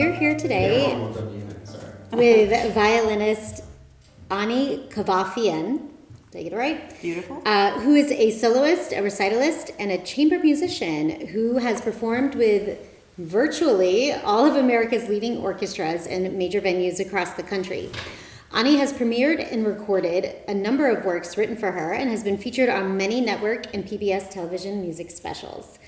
We're here today with violinist Ani Kavafian. Did I get it right? Beautiful. Who is a soloist, a recitalist, and a chamber musician who has performed with virtually all of America's leading orchestras and major venues across the country. Ani has premiered and recorded a number of works written for her and has been featured on many network and PBS television music specials.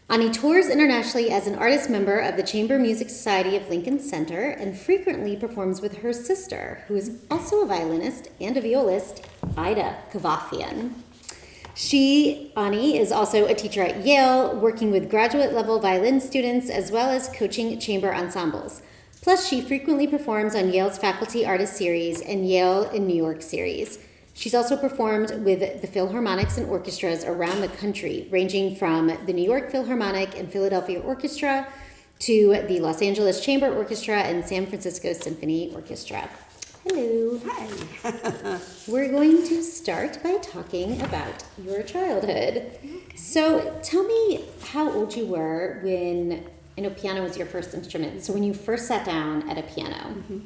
Ani tours internationally as an artist member of the Chamber Music Society of Lincoln Center and frequently performs with her sister, who is also a violinist and a violist, Ani Kavafian. Ani, is also a teacher at Yale, working with graduate-level violin students as well as coaching chamber ensembles. Plus, she frequently performs on Yale's Faculty Artist Series and Yale in New York series. She's also performed with the Philharmonics and orchestras around the country, ranging from the New York Philharmonic and Philadelphia Orchestra to the Los Angeles Chamber Orchestra and San Francisco Symphony Orchestra. Hello. Hi. We're going to start by talking about your childhood. Okay. So tell me how old you were when, I know piano was your first instrument, so when you first sat down at a piano. Mm-hmm.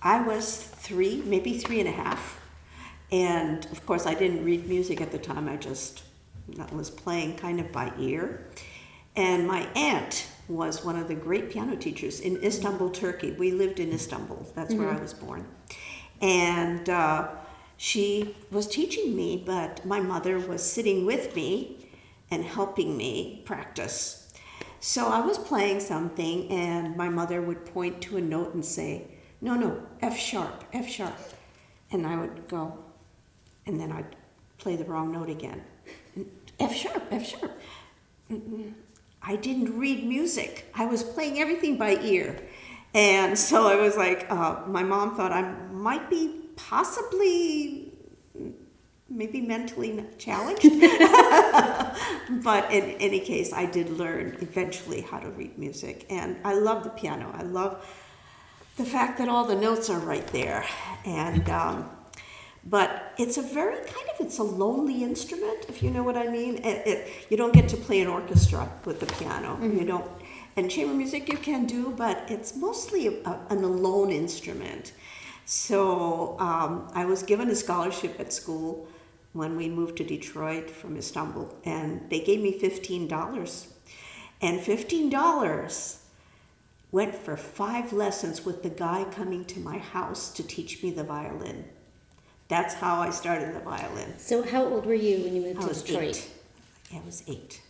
I was 3, maybe 3.5. And of course, I didn't read music at the time. I just was playing kind of by ear. And my aunt was one of the great piano teachers in Istanbul, Turkey. We lived in Istanbul. That's where I was born. And she was teaching me, but my mother was sitting with me and helping me practice. So I was playing something, and my mother would point to a note and say, no, F sharp, F sharp. And I would go, and then I'd play the wrong note again. F sharp, F sharp. I didn't read music. I was playing everything by ear. And so I was like, my mom thought I might be possibly, maybe mentally challenged. But in any case, I did learn eventually how to read music. And I love the piano. I love the fact that all the notes are right there. And but it's it's a lonely instrument, if you know what I mean. You don't get to play an orchestra with the piano. Mm-hmm. You don't, and chamber music you can do, but it's mostly an alone instrument. So I was given a scholarship at school when we moved to Detroit from Istanbul, and they gave me $15. And $15 went for 5 lessons with the guy coming to my house to teach me the violin. That's how I started the violin. So how old were you when you moved to Detroit? 8. Yeah, I was 8.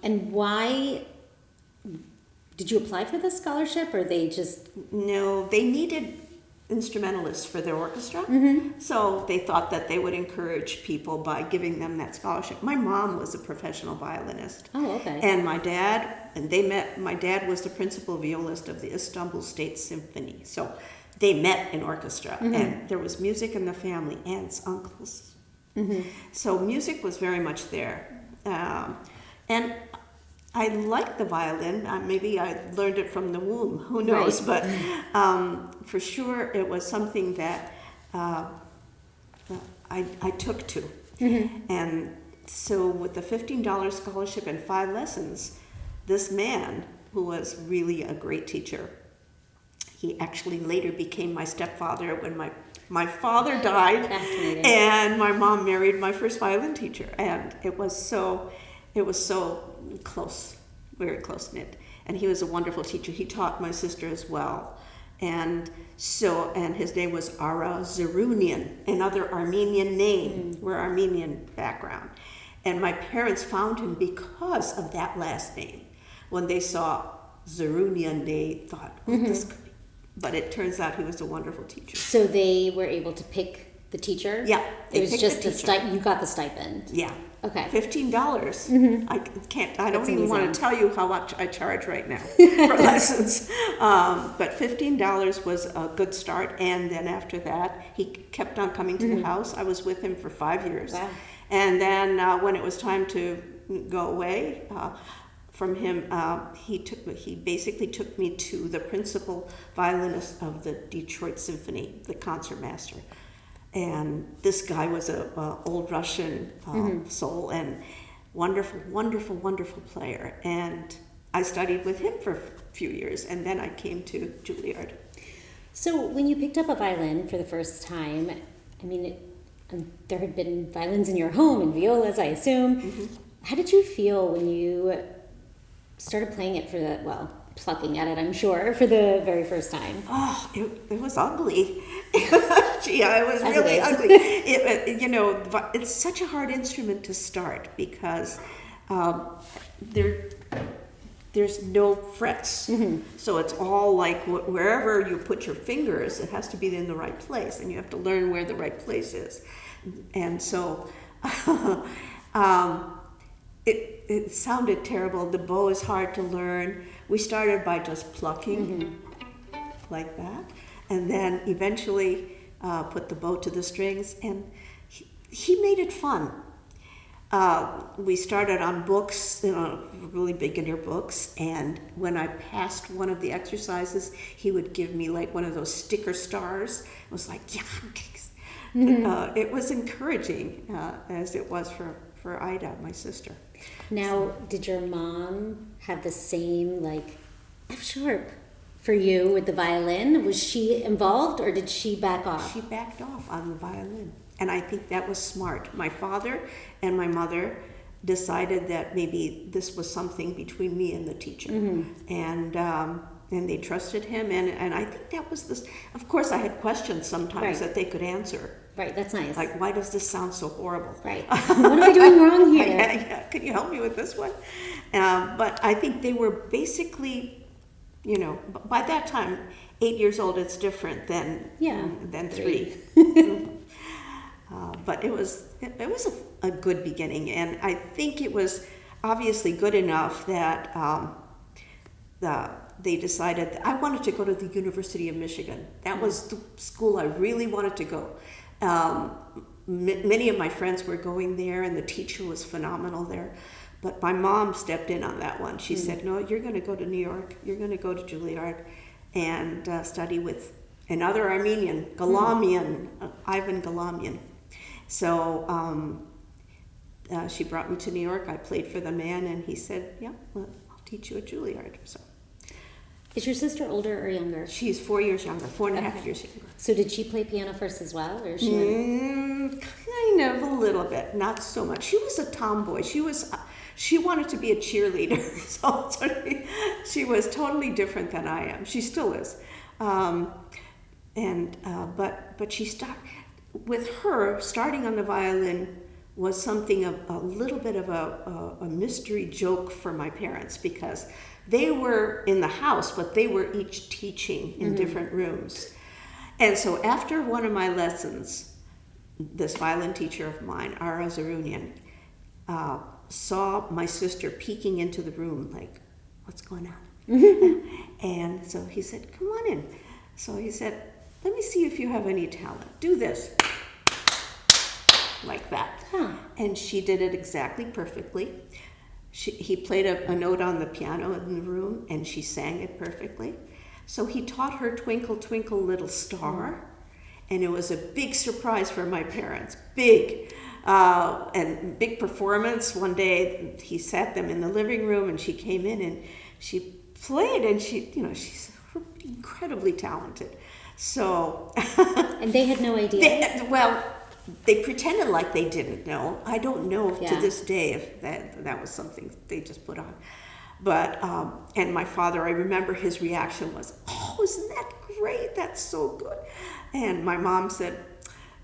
And why did you apply for the scholarship, or they just... No, they needed instrumentalists for their orchestra. Mm-hmm. So they thought that they would encourage people by giving them that scholarship. My mom was a professional violinist. Oh, okay. And my dad was the principal violist of the Istanbul State Symphony. So they met in orchestra, mm-hmm. and there was music in the family, aunts, uncles. Mm-hmm. So music was very much there. And I liked the violin. Maybe I learned it from the womb. Who knows? Right. But for sure, it was something that I took to. Mm-hmm. And so with the $15 scholarship and 5 lessons, this man, who was really a great teacher, he actually later became my stepfather when my father died. Fascinating. And my mom married my first violin teacher. And it was so close, very close-knit. And he was a wonderful teacher. He taught my sister as well. And his name was Ara Zerunian, another Armenian name. We're Armenian background. And my parents found him because of that last name. When they saw Zerunian, they thought, this could be. But it turns out he was a wonderful teacher. So they were able to pick the teacher? Yeah. It was just you got the stipend? Yeah. Okay. $15. Mm-hmm. I don't even want to tell you how much I charge right now for lessons. But $15 was a good start. And then after that, he kept on coming to the house. I was with him for 5 years. Wow. And then when it was time to go away from him, he basically took me to the principal violinist of the Detroit Symphony, the concertmaster. And this guy was a old Russian soul, and wonderful, wonderful, wonderful player. And I studied with him for a few years, and then I came to Juilliard. So when you picked up a violin for the first time, I mean, there had been violins in your home and violas, I assume. Mm-hmm. How did you feel when you started playing it for the, well, plucking at it, I'm sure, for the very first time? Oh, it was ugly. Gee, it was As really it is. ugly. It's such a hard instrument to start because there's no frets. Mm-hmm. So it's all like wherever you put your fingers, it has to be in the right place, and you have to learn where the right place is. And so it sounded terrible. The bow is hard to learn. We started by just plucking like that, and then eventually put the bow to the strings, and he made it fun. We started on books, really beginner books, and when I passed one of the exercises, he would give me like one of those sticker stars. It was like, yeah, I'm getting. It was encouraging, as it was for Ida, my sister. Now, did your mom have the same, like, F sharp for you with the violin? Was she involved, or did she back off? She backed off on the violin, and I think that was smart. My father and my mother decided that maybe this was something between me and the teacher, and they trusted him, and I think that was this. Of course, I had questions sometimes that they could answer. Right, that's nice. Like, why does this sound so horrible? Right. What am I doing wrong here? Yeah, could you help me with this one? But I think they were basically, by that time, 8 years old, it's different than 3. But it was a good beginning, and I think it was obviously good enough that they decided that I wanted to go to the University of Michigan. That was the school I really wanted to go. Many of my friends were going there, and the teacher was phenomenal there. But my mom stepped in on that one. She said, no, you're going to go to New York. You're going to go to Juilliard and study with another Armenian, Ivan Galamian. So she brought me to New York. I played for the man, and he said, yeah, well, I'll teach you at Juilliard. So. Is your sister older or younger? She's 4 years younger, 4.5 years younger. So did she play piano first as well, or she? Kind of a little bit, not so much. She was a tomboy. She wanted to be a cheerleader, so she was totally different than I am. She still is, but she started with her starting on the violin was something of a little bit of a mystery joke for my parents, because they were in the house, but they were each teaching in different rooms. And so after one of my lessons, this violin teacher of mine, Ara Zarunian, saw my sister peeking into the room like, what's going on? And so he said, come on in. So he said, let me see if you have any talent. Do this. Like that. Huh. And she did it exactly perfectly. He played a note on the piano in the room, and she sang it perfectly. So he taught her Twinkle, Twinkle, Little Star, and it was a big surprise for my parents. Big. And big performance. One day he sat them in the living room, and she came in and she played, and she's incredibly talented. So. And they had no idea? They pretended like they didn't know. I don't know to this day if that was something they just put on. But, and my father, I remember his reaction was, oh, isn't that great? That's so good. And my mom said,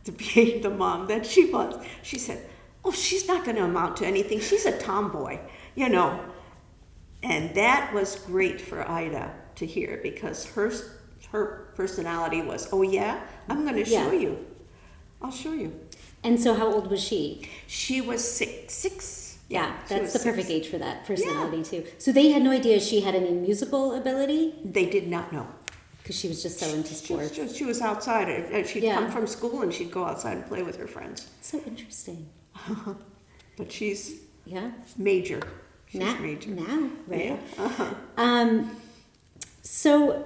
to be the mom that she was, she said, oh, she's not going to amount to anything. She's a tomboy, And that was great for Ida to hear, because her personality was, oh, yeah, I'm going to show you. I'll show you. And so how old was she? She was six. Yeah, that's the perfect age for that personality too. So they had no idea she had any musical ability? They did not know. Because she was just so into sports. She was outside. She'd come from school and she'd go outside and play with her friends. So interesting. But she's major. She's major. Now, right? Yeah. So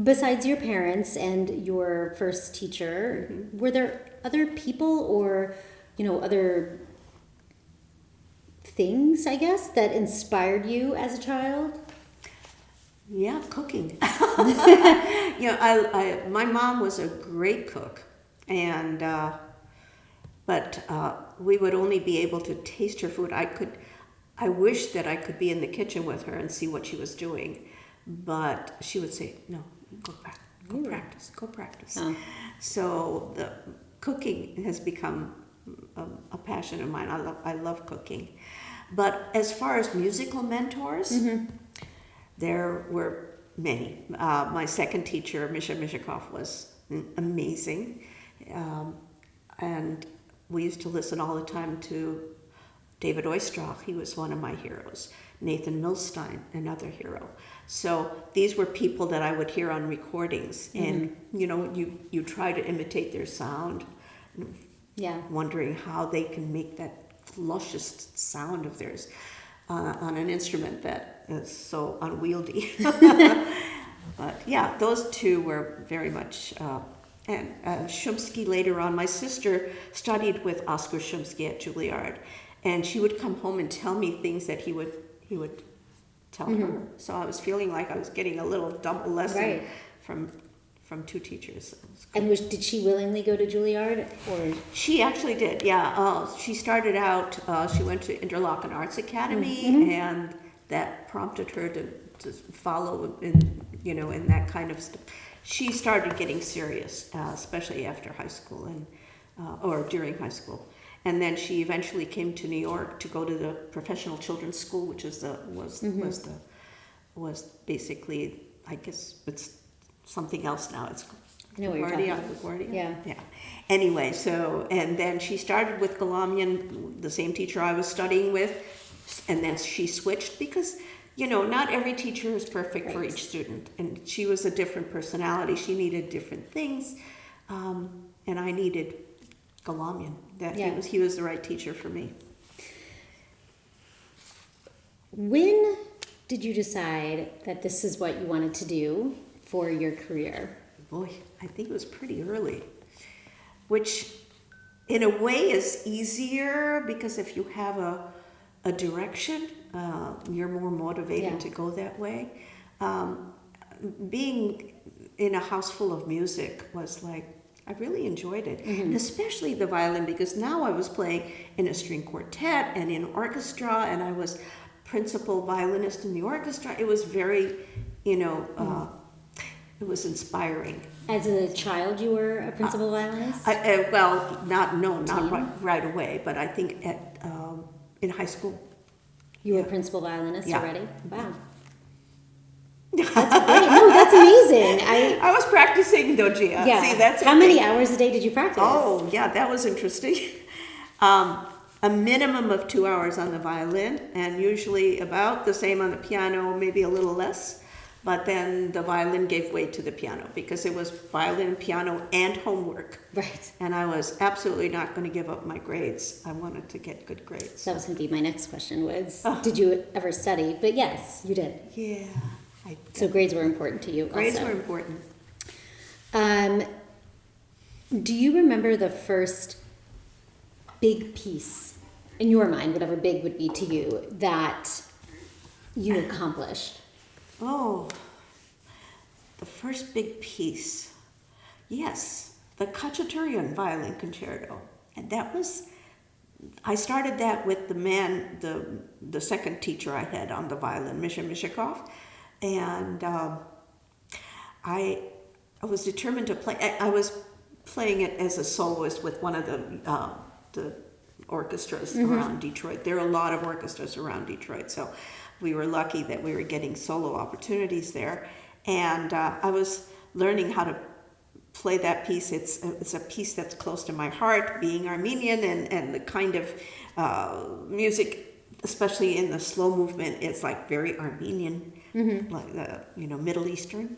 besides your parents and your first teacher, were there other people or, other things, I guess, that inspired you as a child? Yeah, cooking. My mom was a great cook, and but we would only be able to taste her food. I wish that I could be in the kitchen with her and see what she was doing, but she would say, "No, go back, go practice, go practice." Oh. So the cooking has become a passion of mine. I love cooking, but as far as musical mentors. There were many. My second teacher, Misha Mishakov, was amazing. And we used to listen all the time to David Oistrakh. He was one of my heroes. Nathan Milstein, another hero. So these were people that I would hear on recordings. And, you try to imitate their sound, wondering how they can make that luscious sound of theirs on an instrument that is so unwieldy. But yeah, those two were very much, and Shumsky later on. My sister studied with Oscar Shumsky at Juilliard, and she would come home and tell me things that he would tell her. So I was feeling like I was getting a little double lesson from two teachers. And did she willingly go to Juilliard, or? She actually did, yeah. She started out, she went to Interlochen Arts Academy, and that prompted her to follow in that kind of stuff. She started getting serious, especially after high school or during high school. And then she eventually came to New York to go to the Professional Children's School, which was basically, I guess it's something else now. It's I know what you're talking about. Yeah. Anyway, and then she started with Galamian, the same teacher I was studying with, and then she switched because, not every teacher is perfect for each student. And she was a different personality. She needed different things. And I needed Galamian. He was the right teacher for me. When did you decide that this is what you wanted to do for your career? Boy, I think it was pretty early, which in a way is easier because if you have a direction, you're more motivated to go that way. Being in a house full of music was like, I really enjoyed it, and especially the violin, because now I was playing in a string quartet and in orchestra, and I was principal violinist in the orchestra. It was very, it was inspiring. As a child, you were a principal violinist? Not right away, but I think in high school. You were a principal violinist already? Wow. That's great. No, that's amazing. I was practicing though, Gia. Yeah. See, that's how many hours a day did you practice? Oh, yeah, that was interesting. A minimum of 2 hours on the violin, and usually about the same on the piano, maybe a little less. But then the violin gave way to the piano because it was violin, piano, and homework. Right. And I was absolutely not going to give up my grades. I wanted to get good grades. That was going to be my next question did you ever study? But yes, you did. Yeah. So grades were important to you Grades also. were important. Do you remember the first big piece, in your mind, whatever big would be to you, that you accomplished? Oh, the first big piece. Yes, the Khachaturian Violin Concerto. And I started that with the second teacher I had on the violin, Misha Mishakov. And I was determined to play. I was playing it as a soloist with one of the orchestras around Detroit. There are a lot of orchestras around Detroit, so we were lucky that we were getting solo opportunities there. And I was learning how to play that piece. It's a piece that's close to my heart, being Armenian, and the kind of music, especially in the slow movement, it's like very Armenian, like Middle Eastern.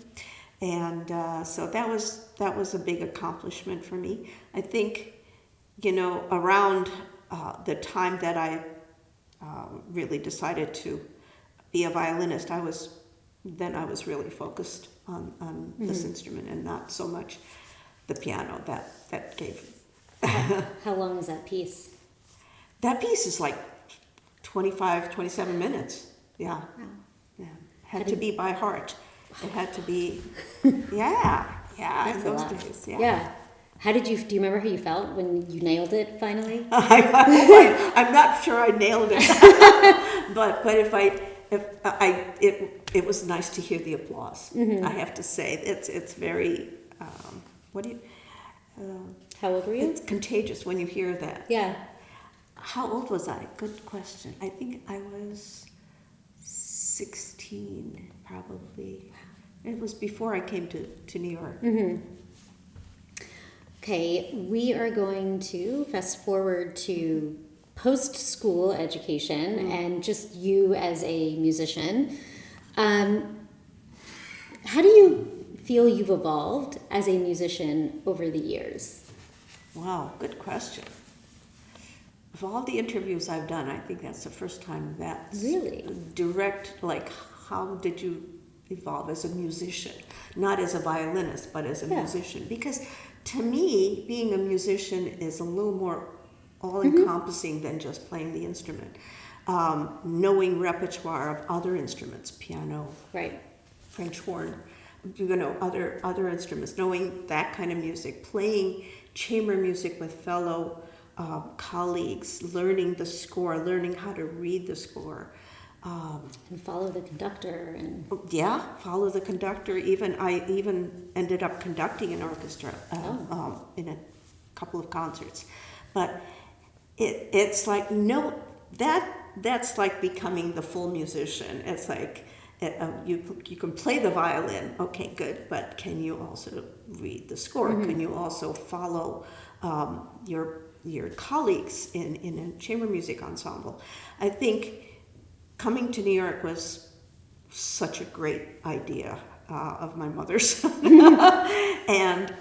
And so that was a big accomplishment for me. I think, around the time that I really decided to be a violinist, I was really focused on this instrument and not so much the piano. That gave. How long is that piece? That piece is like 25, 27 minutes. Yeah. Wow. Yeah. Had to be by heart. It had to be, yeah, That's in a those lot. days. Yeah. Yeah. Do you remember how you felt when you nailed it finally? I'm not sure I nailed it, but it was nice to hear the applause. Mm-hmm. I have to say, it's very, what do you, How old were you? it's contagious when you hear that. Yeah. How old was I? Good question. I think I was 16, probably. It was before I came to New York. Mm-hmm. Okay, we are going to fast forward to post-school education and just you as a musician. How do you feel you've evolved as a musician over the years? Wow, good question. Of all the interviews I've done, I think that's the first time that's Really? direct, like, how did you evolve as a musician? Not as a violinist, but as a musician. Because to me, being a musician is a little more all-encompassing than just playing the instrument. Knowing repertoire of other instruments, piano, Right. French horn, other instruments, knowing that kind of music, playing chamber music with fellow colleagues, learning the score, learning how to read the score. And follow the conductor and Follow the conductor. I even ended up conducting an orchestra in a couple of concerts. But it's like that's like becoming the full musician. It's like you can play the violin, okay, good, but can you also read the score? Mm-hmm. Can you also follow your colleagues in a chamber music ensemble? I think coming to New York was such a great idea of my mother's. And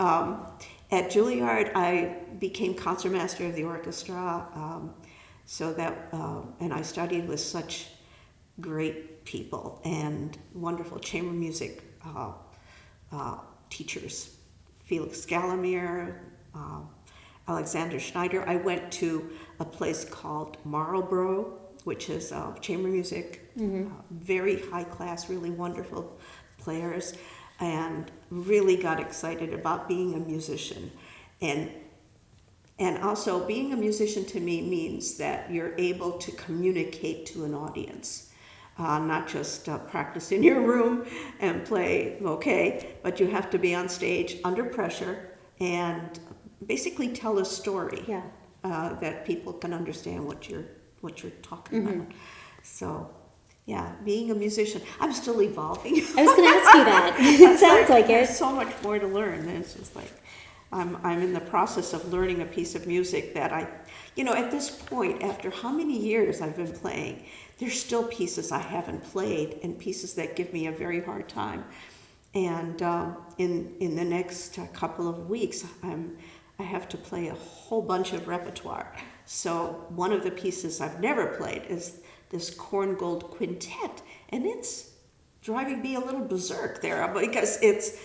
at Juilliard, I became concertmaster of the orchestra. And I studied with such great people and wonderful chamber music teachers. Felix Galamir, Alexander Schneider. I went to a place called Marlborough, which is chamber music, very high class, really wonderful players, and really got excited about being a musician. And also being a musician to me means that you're able to communicate to an audience, not just practice in your room and play okay, but you have to be on stage under pressure and basically tell a story that people can understand what you're talking about. So, yeah, being a musician, I'm still evolving. I was going to ask you that. It sounds like it. There's so much more to learn. It's just like I'm in the process of learning a piece of music that at this point, after how many years I've been playing, there's still pieces I haven't played and pieces that give me a very hard time. And in the next couple of weeks, I have to play a whole bunch of repertoire. So one of the pieces I've never played is this Korngold Quintet, and it's driving me a little berserk there because it's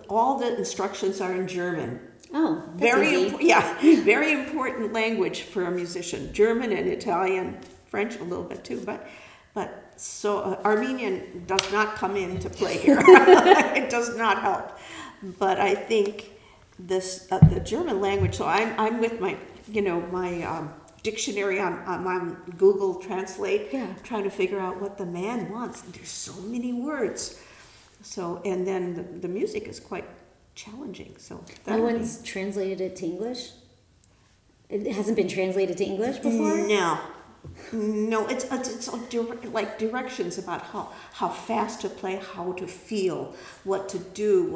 all the instructions are in German. Oh, that's easy. Very important language for a musician. German and Italian, French a little bit too, but so Armenian does not come into play here. It does not help. But I think this the German language. So I'm with my my dictionary on Google Translate, trying to figure out what the man wants. And there's so many words. So and then the music is quite challenging. So no one's translated it to English. It hasn't been translated to English before. No, it's like directions about how fast to play, how to feel, what to do,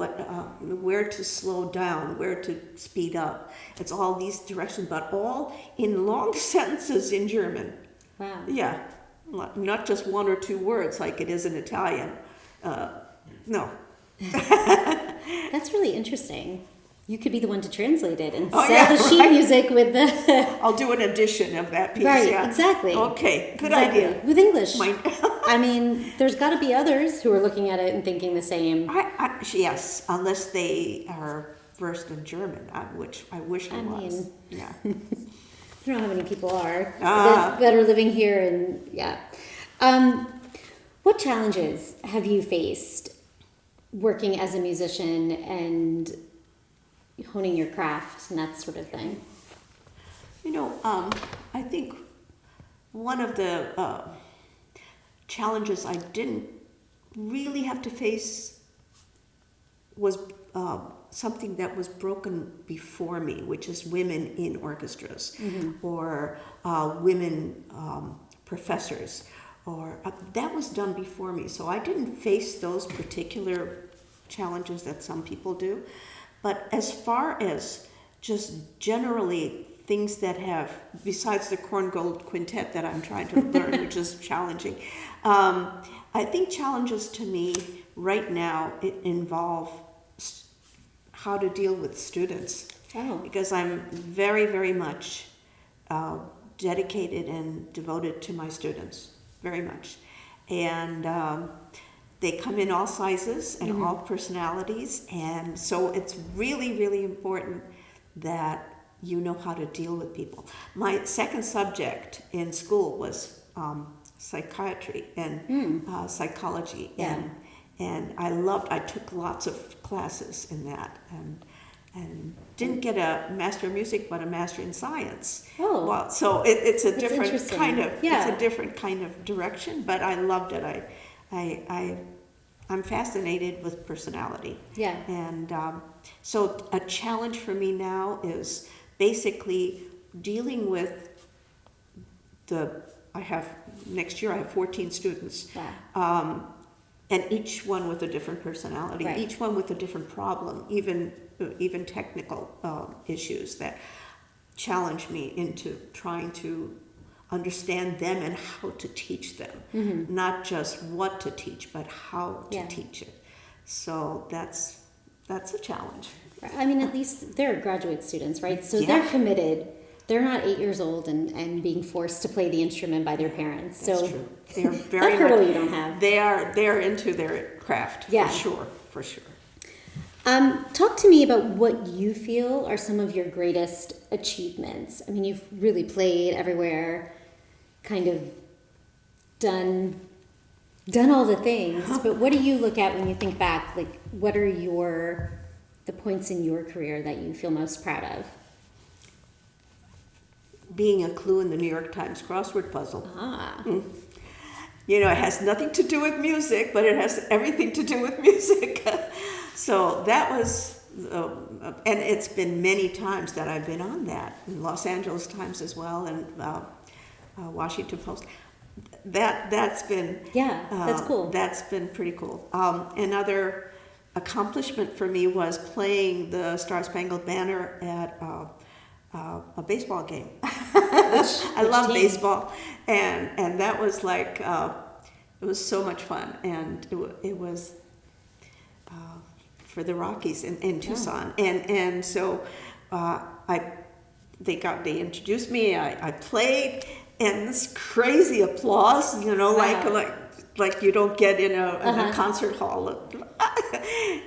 where to slow down, where to speed up. It's all these directions, but all in long sentences in German. Wow. Yeah, not just one or two words like it is in Italian. No. That's really interesting. You could be the one to translate it and sell the sheet music with the... I'll do an edition of that piece. Right, exactly. Okay, good idea. With English. I mean, there's got to be others who are looking at it and thinking the same. Yes, unless they are versed in German, which I wish I was. mean... Yeah. I don't know how many people are Ah. that are living here, and yeah. What challenges have you faced working as a musician and honing your craft and that sort of thing? I think one of the challenges I didn't really have to face was something that was broken before me, which is women in orchestras or women professors, or that was done before me. So I didn't face those particular challenges that some people do. But as far as just generally things that have, besides the Corn Gold Quintet that I'm trying to learn, which is challenging, I think challenges to me right now involve how to deal with students. Oh. Because I'm very, very much dedicated and devoted to my students, very much. And they come in all sizes and all personalities, and so it's really, really important that you know how to deal with people. My second subject in school was psychiatry and psychology, Yeah. and I took lots of classes in that, and didn't get a master of music, but a master in science. Oh. Well, so it's a That's different interesting. kind of Yeah. it's a different kind of direction, but I loved it. I'm fascinated with personality. Yeah. And so a challenge for me now is basically dealing with next year I have 14 students. Wow. And each one with a different personality, Right. each one with a different problem, even technical issues that challenge me into trying to understand them and how to teach them, not just what to teach, but how to Yeah. teach it. So that's a challenge. I mean, at least they're graduate students, right? So Yeah. they're committed. They're not 8 years old and being forced to play the instrument by their parents. That's So true. They're very that hurdle much, you don't have. they're into their craft, Yeah. for sure. Talk to me about what you feel are some of your greatest achievements. I mean, you've really played everywhere, kind of done all the things, but what do you look at when you think back? Like, what are the points in your career that you feel most proud of? Being a clue in the New York Times crossword puzzle. Ah, It has nothing to do with music, but it has everything to do with music. So that was, and it's been many times that I've been on that, in Los Angeles Times as well, and Washington Post. That's been yeah, that's cool. That's been pretty cool. Another accomplishment for me was playing the Star Spangled Banner at a baseball game. I love team? baseball, and that was like it was so much fun, and it was for the Rockies in Tucson, and so they introduced me. I played, and this crazy applause, Wow. like you don't get in a concert hall,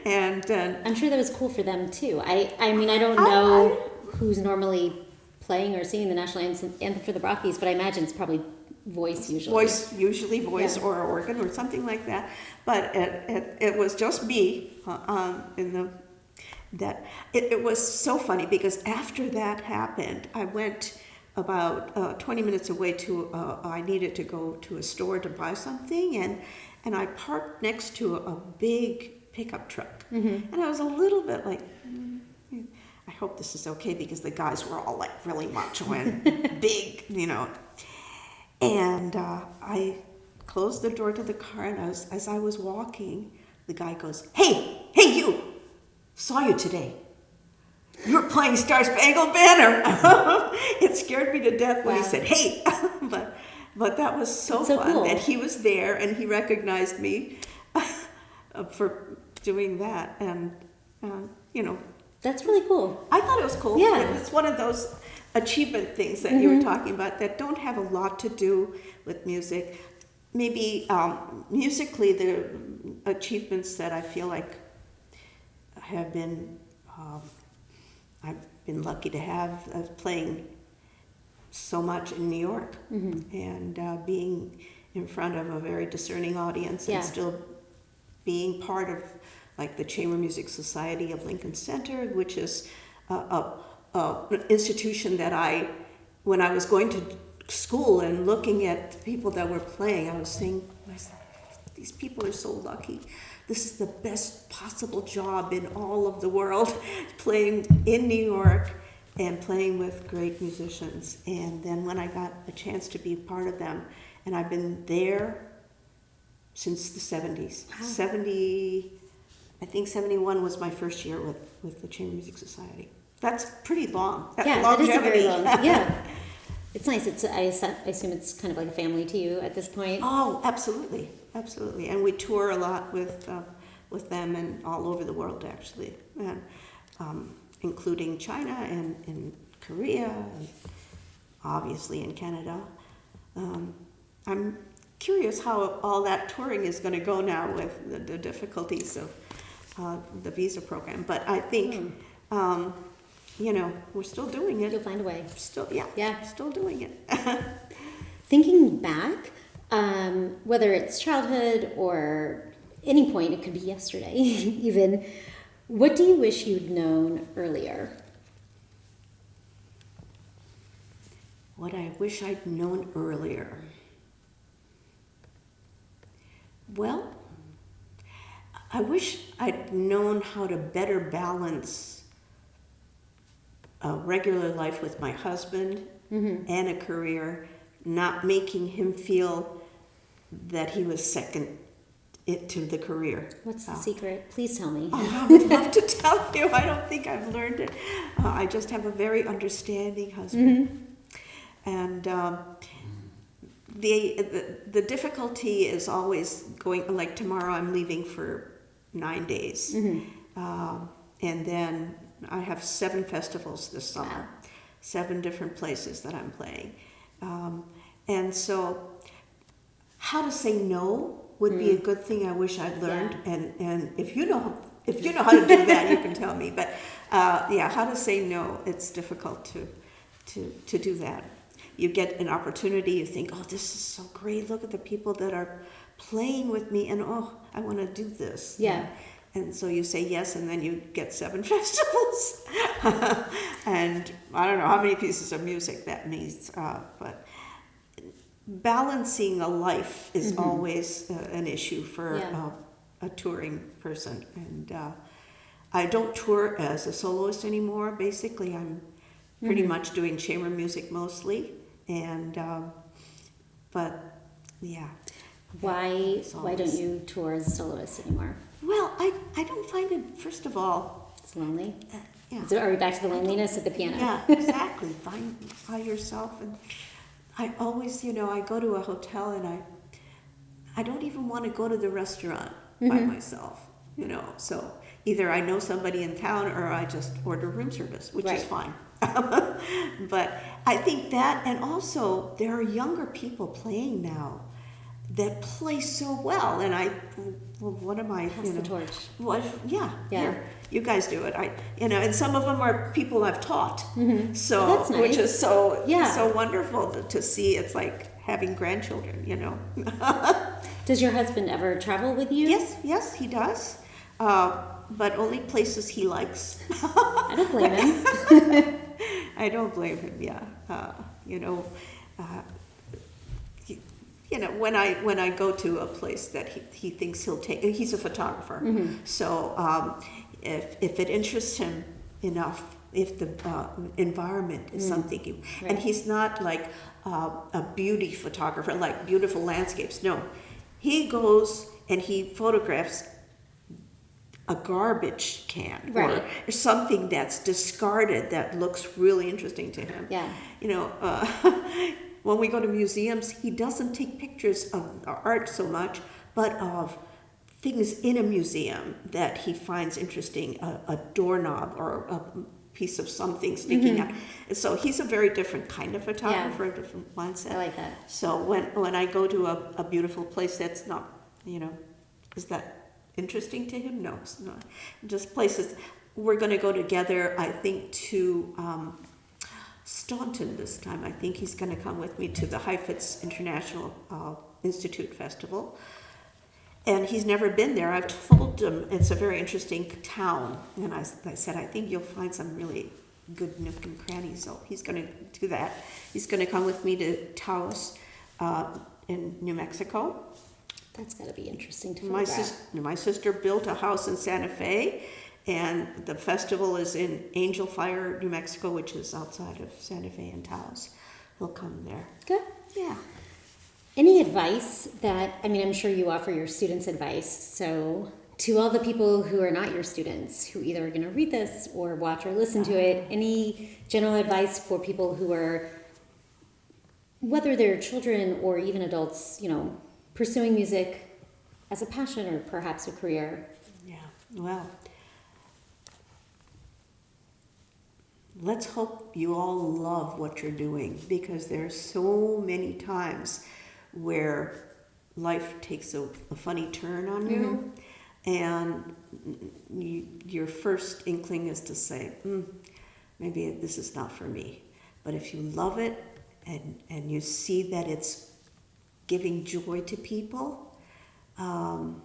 and I'm sure that was cool for them too. I mean, I don't know who's normally playing or singing the national anthem for the Rockies, but I imagine it's probably voice usually. Voice Yeah. or organ or something like that. But it was just me it was so funny because after that happened, I went about 20 minutes away to I needed to go to a store to buy something, and I parked next to a big pickup truck, and I was a little bit like, I hope this is okay, because the guys were all like really macho and big, and I closed the door to the car, and as I was walking, the guy goes, hey you, saw you today. You're playing Star Spangled Banner. It scared me to death when he Wow. said, hey. but that was so That's so fun cool. that he was there and he recognized me for doing that. And, That's really cool. I thought it was cool. Yeah. It's one of those achievement things that you were talking about that don't have a lot to do with music. Maybe musically, the achievements that I feel like have been, I've been lucky to have playing so much in New York, and being in front of a very discerning audience, Yeah. and still being part of like the Chamber Music Society of Lincoln Center, which is an institution that when I was going to school and looking at the people that were playing, I was saying to myself, these people are so lucky. This is the best possible job in all of the world, playing in New York and playing with great musicians. And then when I got a chance to be part of them, and I've been there since the 70s. Wow. I think 71 was my first year with the Chamber Music Society. That's pretty long. Yeah, longevity. that is a very long. Yeah, it's nice. I assume it's kind of like a family to you at this point. Oh, absolutely, absolutely. And we tour a lot with them and all over the world, actually, and including China and Korea, and obviously in Canada. I'm curious how all that touring is going to go now with the difficulties of the visa program. But I think, we're still doing it. You'll find a way. Still, Yeah. still doing it. Thinking back, whether it's childhood or any point, it could be yesterday even, what do you wish you'd known earlier? What I wish I'd known earlier. Well, I wish I'd known how to better balance a regular life with my husband and a career, not making him feel that he was second to the career. What's the secret? Please tell me. Oh, I would love to tell you. I don't think I've learned it. I just have a very understanding husband. And the difficulty is always going, like tomorrow I'm leaving for 9 days. And then I have 7 festivals this summer, Wow. 7 different places that I'm playing. And so how to say no would be a good thing I wish I'd learned. Yeah. And if you know how to do that, you can tell me. But how to say no, it's difficult to do that. You get an opportunity, you think, oh, this is so great. Look at the people that are playing with me, and oh, I want to do this. Yeah. And so you say yes, and then you get 7 festivals. And I don't know how many pieces of music that means, but balancing a life is always an issue for a touring person. And I don't tour as a soloist anymore. Basically, I'm pretty much doing chamber music mostly. And but yeah. Why don't you tour as a soloist anymore? Well, I don't find it, first of all, It's lonely. yeah. So are we back to the loneliness at the piano? Yeah, exactly. Find by yourself. And I always, I go to a hotel and I don't even want to go to the restaurant by myself, So either I know somebody in town or I just order room service, which is fine. But I think that, and also there are younger people playing now that play so well, and what am I? Pass the torch. What? Yeah. Yeah. Here, you guys do it. And some of them are people I've taught. So Well, that's nice. which is so Yeah. wonderful to see. It's like having grandchildren. Does your husband ever travel with you? Yes, he does. But only places he likes. I don't blame him. I don't blame him. Yeah. When I go to a place that he thinks he'll take, he's a photographer. So if it interests him enough, if the environment is something, and he's not like a beauty photographer, like beautiful landscapes. No, he goes and he photographs a garbage can or something that's discarded that looks really interesting to him. Yeah. When we go to museums, he doesn't take pictures of art so much, but of things in a museum that he finds interesting, a doorknob or a piece of something sticking out. And so he's a very different kind of photographer, a different mindset. I like that. So when I go to a beautiful place that's not, is that interesting to him? No, it's not. Just places. We're going to go together, I think, to Staunton this time. I think he's going to come with me to the Heifetz International Institute Festival. And he's never been there. I've told him it's a very interesting town. And I said, I think you'll find some really good nook and crannies. So he's going to do that. He's going to come with me to Taos in New Mexico. That's got to be interesting to My photograph. my sister built a house in Santa Fe, and the festival is in Angel Fire, New Mexico, which is outside of Santa Fe and Taos. He'll come there. Good. Yeah. Any advice that, I mean, I'm sure you offer your students advice. So to all the people who are not your students, who either are going to read this or watch or listen to it, any general advice for people who are, whether they're children or even adults, you know, pursuing music as a passion or perhaps a career? Yeah, well, let's hope you all love what you're doing, because there's so many times where life takes a funny turn on you, and your first inkling is to say, maybe this is not for me. But if you love it and you see that it's giving joy to people, and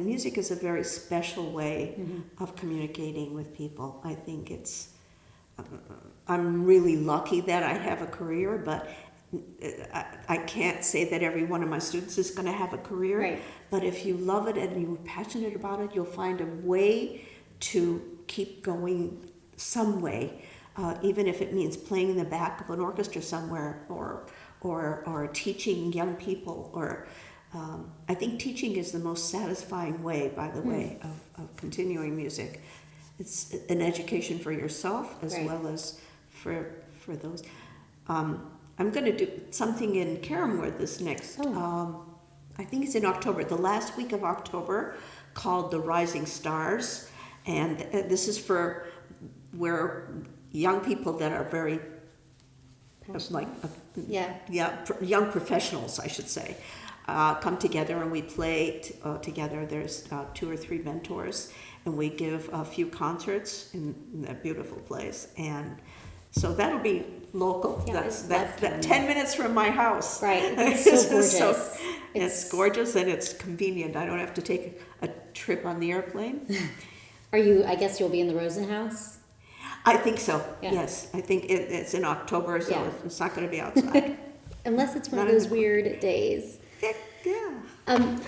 music is a very special way of communicating with people. I think it's, I'm really lucky that I have a career, but I can't say that every one of my students is going to have a career. Right. But if you love it and you're passionate about it, you'll find a way to keep going some way, even if it means playing in the back of an orchestra somewhere, or teaching young people, or I think teaching is the most satisfying way, by the way, of continuing music. It's an education for yourself as well as for those. I'm going to do something in Karamore this next, I think it's in October, the last week of October, called The Rising Stars. And this is for where young people that are very young professionals, I should say, come together, and we play together. There's 2 or 3 mentors, and we give a few concerts in that beautiful place. And so that'll be local. Yeah, that's 10 minutes from my house. Right. It's so gorgeous. It's gorgeous, and it's convenient. I don't have to take a trip on the airplane. I guess you'll be in the Rosen House? I think so. Yeah. Yes, I think it's in October, so it's not going to be outside. Unless it's one of those weird days. Yeah.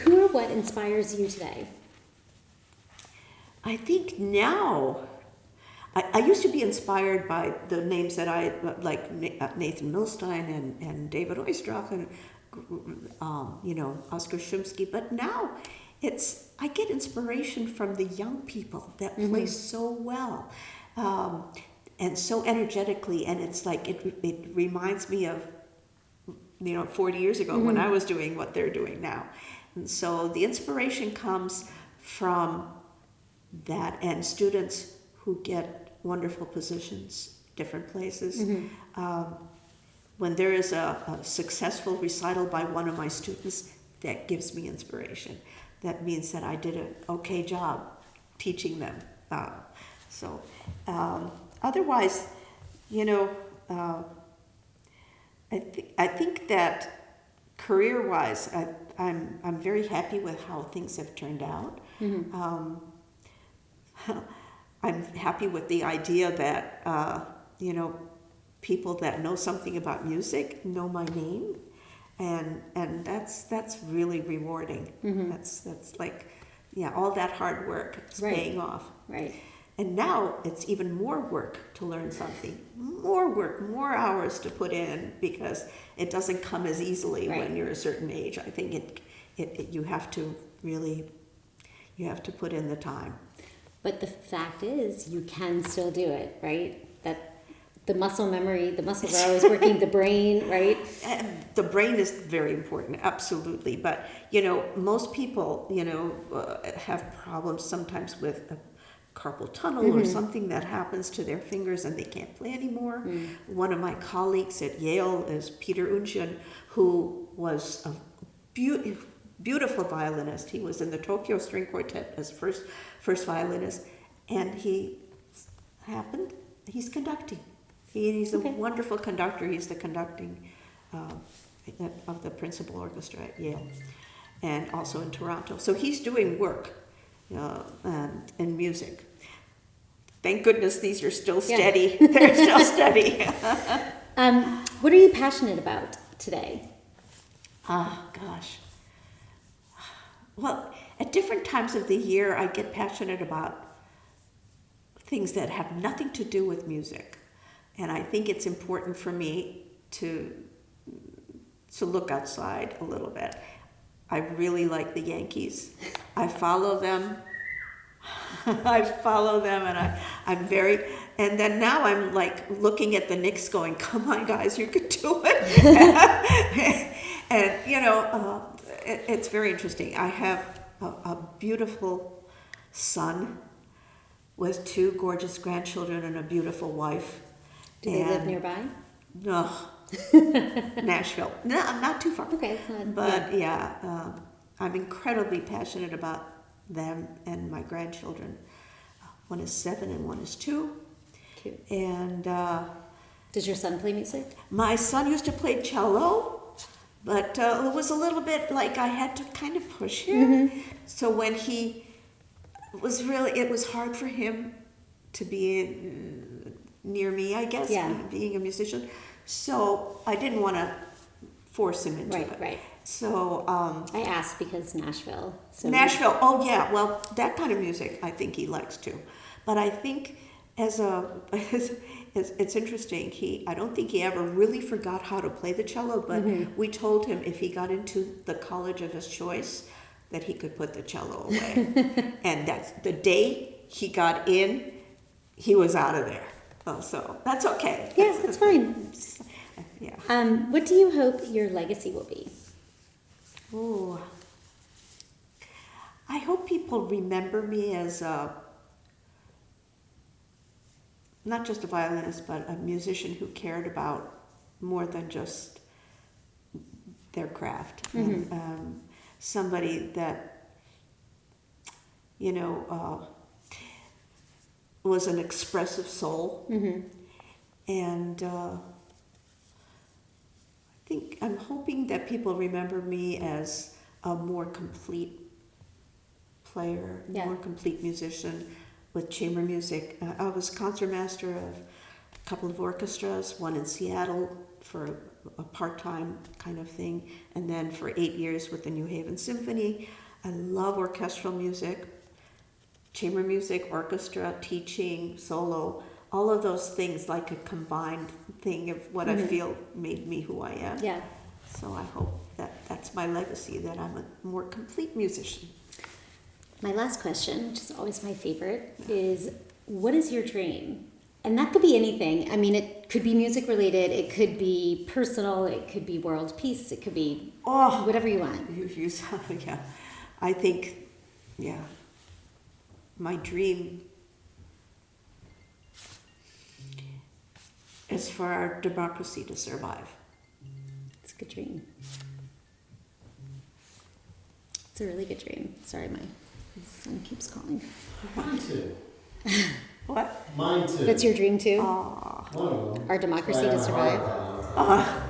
Who or what inspires you today? I think now, I used to be inspired by the names that I like, Nathan Milstein and David Oistrakh and Oskar Shumsky. But now I get inspiration from the young people that play so well. And so energetically, and it's like it reminds me of 40 years ago when I was doing what they're doing now. And so the inspiration comes from that, and students who get wonderful positions, different places. When there is a successful recital by one of my students, that gives me inspiration. That means that I did an okay job teaching them. Otherwise, I think that career-wise, I'm very happy with how things have turned out. I'm happy with the idea that people that know something about music know my name, and that's really rewarding. That's like, all that hard work is paying off. Right. And now it's even more work to learn something, more work, more hours to put in, because it doesn't come as easily when you're a certain age. I think you have to put in the time. But the fact is, you can still do it, right? That the muscle memory, the muscles are always working, the brain, right? And the brain is very important, absolutely. But, most people, have problems sometimes with carpal tunnel or something that happens to their fingers and they can't play anymore. One of my colleagues at Yale is Peter Unschön, who was a beautiful violinist. He was in the Tokyo String Quartet as first violinist, and he he's conducting. He's a Okay. wonderful conductor. He's the conducting of the principal orchestra at Yale, and also in Toronto. So he's doing work and music. Thank goodness these are still steady. Yeah. They're still steady. What are you passionate about today? Oh, gosh. Well, at different times of the year, I get passionate about things that have nothing to do with music. And I think it's important for me to look outside a little bit. I really like the Yankees. I follow them. And I'm very, and then now I'm like looking at the Knicks going, come on guys, you could do it. And it's very interesting. I have a beautiful son with 2 gorgeous grandchildren and a beautiful wife. Do they live nearby? No, Nashville. No, not too far. Okay, it's not. But I'm incredibly passionate about them and my grandchildren. One is 7 and one is 2. Cute. And Does your son play music? my son used to play cello, but it was a little bit like I had to kind of push him. So when it was hard for him to be near me, I guess, being a musician. So I didn't want to force him into it. Right. So I asked because Nashville. So Nashville. Oh yeah. Well, that kind of music I think he likes too. But I think it's interesting. I don't think he ever really forgot how to play the cello. But we told him if he got into the college of his choice, that he could put the cello away. And that's the day he got in, he was out of there. Oh, so that's okay. Yeah, that's fine. Yeah. What do you hope your legacy will be? Oh, I hope people remember me as not just a violinist, but a musician who cared about more than just their craft. And, somebody that, was an expressive soul. And I'm hoping that people remember me as a more complete player, more complete musician with chamber music. I was concertmaster of a couple of orchestras, one in Seattle for a part-time kind of thing, and then for 8 years with the New Haven Symphony. I love orchestral music, chamber music, orchestra, teaching, solo, all of those things, like a combined thing of what I feel made me who I am. Yeah. So I hope that's my legacy, that I'm a more complete musician. My last question, which is always my favorite, is what is your dream? And that could be anything. I mean, it could be music related, it could be personal, it could be world peace, it could be whatever you want. Yeah. I think, my dream is for our democracy to survive. It's a good dream. It's a really good dream. Sorry, my son keeps calling. Mine too. What? Mine too. That's your dream too? Aw. One of them. Our democracy Right to on my survive? heart,